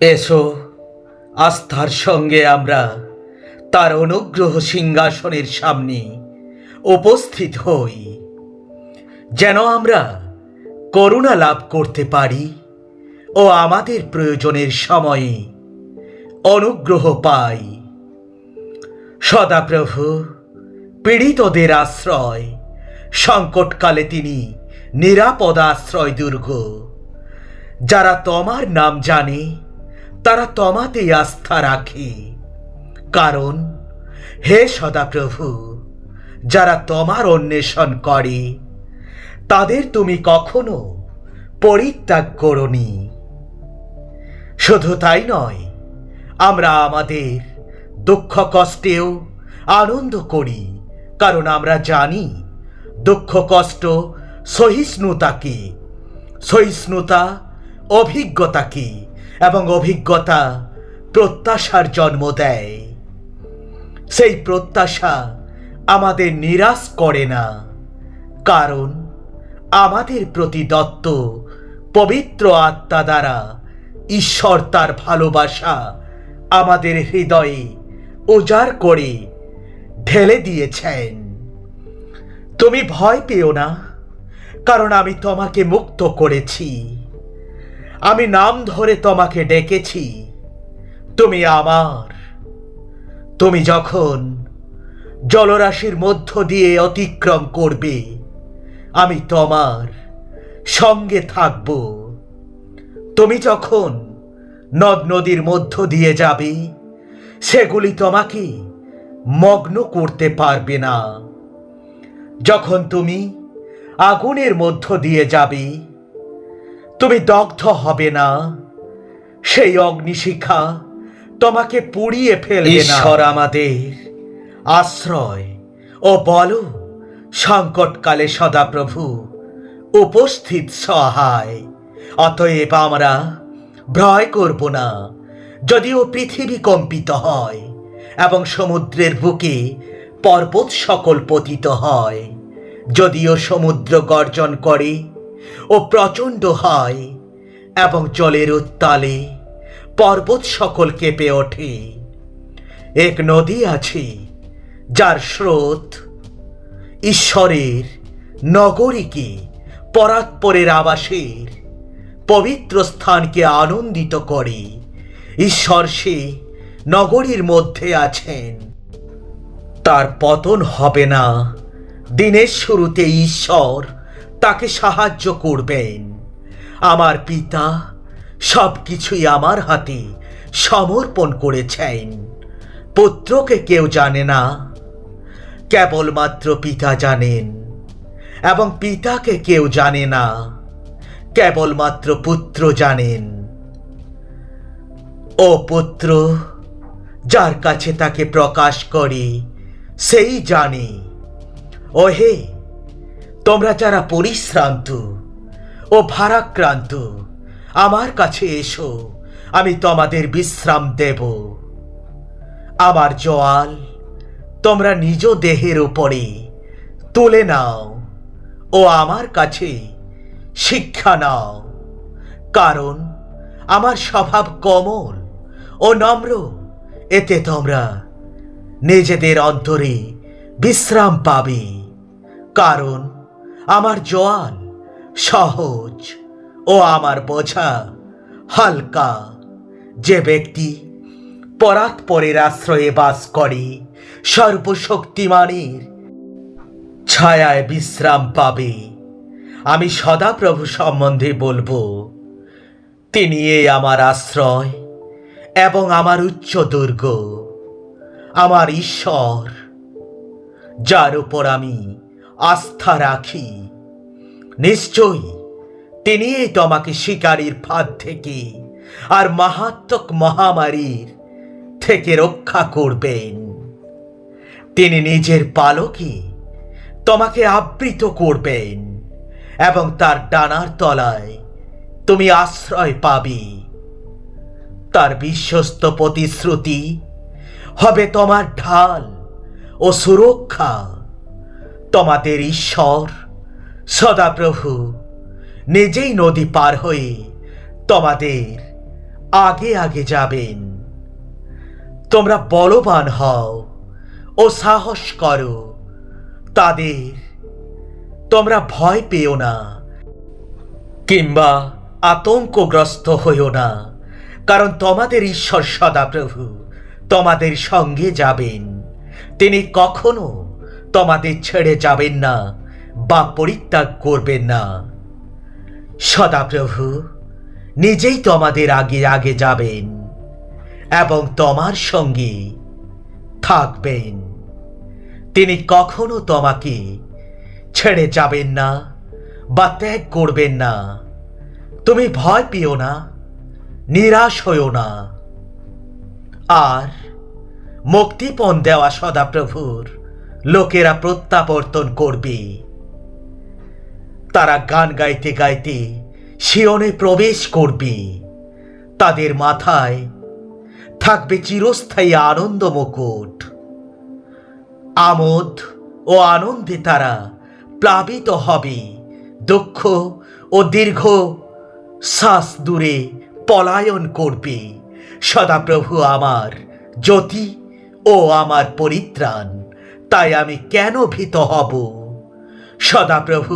এসো, আস্থার সঙ্গে আমরা তার অনুগ্রহ সিংহাসনের সামনে উপস্থিত হই, যেন আমরা করুণা লাভ করতে পারি ও আমাদের প্রয়োজনের সময়ে অনুগ্রহ পাই। সদাপ্রভু, পীড়িতদের আশ্রয়, সংকটকালে তিনি নিরাপদ আশ্রয় দুর্গ। যারা তোমার নাম জানে তারা তোমাতেই আস্থা রাখে, কারণ হে সদাপ্রভু, যারা তোমার অন্বেষণ করে তাদের তুমি কখনো পরিত্যাগ করোনি। শুধু তাই নয়, আমরা আমাদের দুঃখ কষ্টেও আনন্দ করি, কারণ আমরা জানি দুঃখ কষ্ট সহিষ্ণুতা অভিজ্ঞতাকে, এবং অভিজ্ঞতা প্রত্যাশার জন্ম দেয়। সেই প্রত্যাশা আমাদের নিরাশ করে না, কারণ আমাদের প্রতি দত্ত পবিত্র আত্মা দ্বারা ঈশ্বর তার ভালোবাসা আমাদের হৃদয়ে উজাড় করে ঢেলে দিয়েছেন। তুমি ভয় পেও না, কারণ আমি তোমাকে মুক্ত করেছি। আমি নাম ধরে তোমাকে ডেকেছি, তুমি আমার। তুমি যখন জলরাশির মধ্য দিয়ে অতিক্রম করবে, আমি তোমার সঙ্গে থাকব। তুমি যখন নদ নদীর মধ্য দিয়ে যাবে, সেগুলি তোমাকে মগ্ন করতে পারবে না। যখন তুমি আগুনের মধ্য দিয়ে যাবে, তুমি দগ্ধ হবে না। সেই অগ্নিশিখা তোমাকে পুড়িয়ে ফেলবে না। ঈশ্বর আমাদের আশ্রয় ও বল, সংকটকালে সদাপ্রভু উপস্থিত সহায়। অতএব আমরা ভয় করব না, যদিও পৃথিবী কম্পিত হয় এবং সমুদ্রের বুকে পর্বত সকল পতিত হয়, যদিও সমুদ্র গর্জন করে ও প্রচণ্ড হয় এবং জলের উত্তালে পর্বত সকল কেঁপে ওঠে। এক নদী আছে যার স্রোত ঈশ্বরের নগরীকে, পরাৎপরের আবাসের পবিত্র স্থানকে আনন্দিত করে। ঈশ্বর সে নগরীর মধ্যে আছেন, তার পতন হবে না। দিনের শুরুতে ঈশ্বর তাকে সাহায্য করবেন। আমার পিতা সব কিছুই আমার হাতে সমর্পণ করেছেন। পুত্রকে কেউ জানে না, কেবলমাত্র পিতা জানেন, এবং পিতাকে কেউ জানে না, কেবলমাত্র পুত্র জানেন। ও পুত্র যার কাছে তাকে প্রকাশ করে, সেই জানে। ওহে, তোমরা যারা পরিশ্রান্ত ও ভারাক্রান্ত, আমার কাছে এসো, আমি তোমাদের বিশ্রাম দেব। আমার জোয়াল তোমরা নিজ দেহের উপরে তুলে নাও ও আমার কাছে শিক্ষা নাও, কারণ আমার স্বভাব কোমল ও নম্র। এতে তোমরা নিজেদের অন্তরে বিশ্রাম পাবে, কারণ আমার জোয়াল সহজ ও আমার বোঝা হালকা। যে ব্যক্তি পরাৎপরের আশ্রয়ে বাস করে, সর্বশক্তিমানের ছায়ায় বিশ্রাম পাবে। আমি সদাপ্রভু সম্বন্ধে বলবো, তিনি এই আমার আশ্রয় এবং আমার উচ্চ দুর্গ, আমার ঈশ্বর, যার উপর আমি আস্থা রাখি। নিশ্চয়ই তিনি তোমাকে শিকারীর ফাঁদ থেকে আর মারাত্মক মহামারীর থেকে রক্ষা করবেন। তিনি নিজের পালকে তোমাকে আবৃত করবেন এবং তার ডানার তলায় তুমি আশ্রয় পাবে। তার বিশ্বস্ত প্রতিশ্রুতি হবে তোমার ঢাল ও সুরক্ষা। তোমাদের ঈশ্বর সদাপ্রভু নিজেই নদী পার হয়ে তোমাদের আগে আগে যাবেন। তোমরা বলবান হও ও সাহস করো, তাদের তোমরা ভয় পেও না কিংবা আতঙ্কগ্রস্ত হইও না, কারণ তোমাদের ঈশ্বর সদাপ্রভু তোমাদের সঙ্গে যাবেন। তিনি কখনো তোমাদের ছেড়ে যাবেন না বা পরিত্যাগ করবেন না। সদাপ্রভু নিজেই তোমাদের আগে আগে যাবেন এবং তোমার সঙ্গে থাকবেন। তিনি কখনো তোমাকে ছেড়ে যাবেন না বা ত্যাগ করবেন না। তুমি ভয় পেও না, নিরাশ হইও না। আর মুক্তিপণ দেওয়া সদাপ্রভুর লোকেরা প্রত্যাবর্তন করবে। তারা গান গাইতে গাইতে সিয়নে প্রবেশ করবে। তাদের মাথায় থাকবে চিরস্থায়ী আনন্দ মুকুট। আমোদ ও আনন্দে তারা প্লাবিত হবে। দুঃখ ও দীর্ঘ শ্বাস দূরে পলায়ন করবে। সদাপ্রভু আমার জ্যোতি ও আমার পরিত্রাণ, তাই আমি কেন ভীত হব? সদাপ্রভু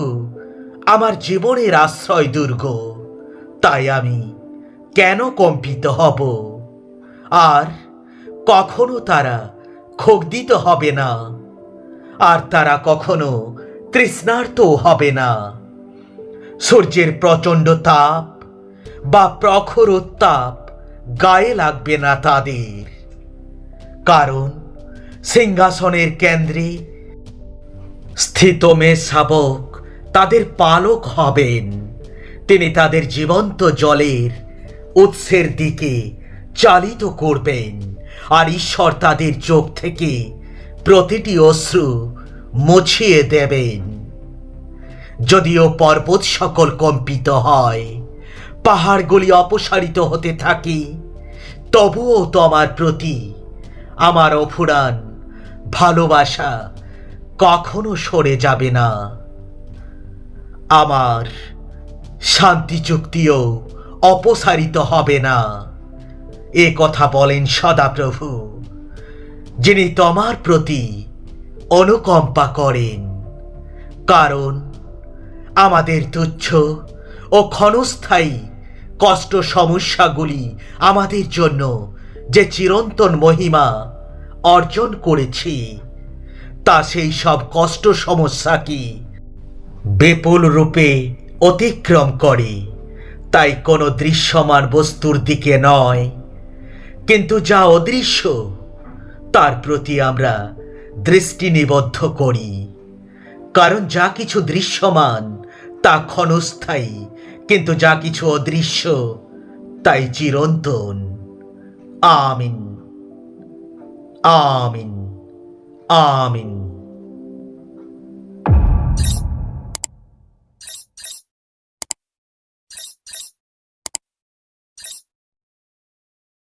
আমার জীবনের আশ্রয় দুর্গ, তাই আমি কেন কম্পিত হব? আর কখনো তারা ক্ষুব্ধ হবে না, আর তারা কখনো তৃষ্ণার্ত হবে না। সূর্যের প্রচণ্ড তাপ বা প্রখর উত্তাপ গায়ে লাগবে না তাদের, কারণ সিংহাসনের কেন্দ্রে স্থিত মেষশাবক তাদের পালক হবেন। তিনি তাদের জীবন্ত জলের উৎসের দিকে চালিত করবেন, আর ঈশ্বর তাদের চোখ থেকে প্রতিটি অশ্রু মুছিয়ে দেবেন। যদিও পর্বত সকল কম্পিত হয়, পাহাড়গুলি অপসারিত হতে থাকে, তবুও তোমার প্রতি আমার অফুরান ভালোবাসা কখনো সরে যাবে না। আমার শান্তি চুক্তিও অপসারিত হবে না। এ কথা বলেন সদাপ্রভু, যিনি তোমার প্রতি অনুকম্পা করেন। কারণ আমাদের তুচ্ছ ও ক্ষণস্থায়ী কষ্ট সমস্যাগুলি আমাদের জন্য যে চিরন্তন মহিমা অর্জন করেছি, তা সেই সব কষ্ট সমস্যাকে বিপুল রূপে অতিক্রম করে। তাই কোনো দৃশ্যমান বস্তুর দিকে নয়, কিন্তু যা অদৃশ্য তার প্রতি আমরা দৃষ্টি নিবদ্ধ করি। কারণ যা কিছু দৃশ্যমান তা ক্ষণস্থায়ী, কিন্তু যা কিছু অদৃশ্য তাই চিরন্তন। আমিন, আমিন, আমিন।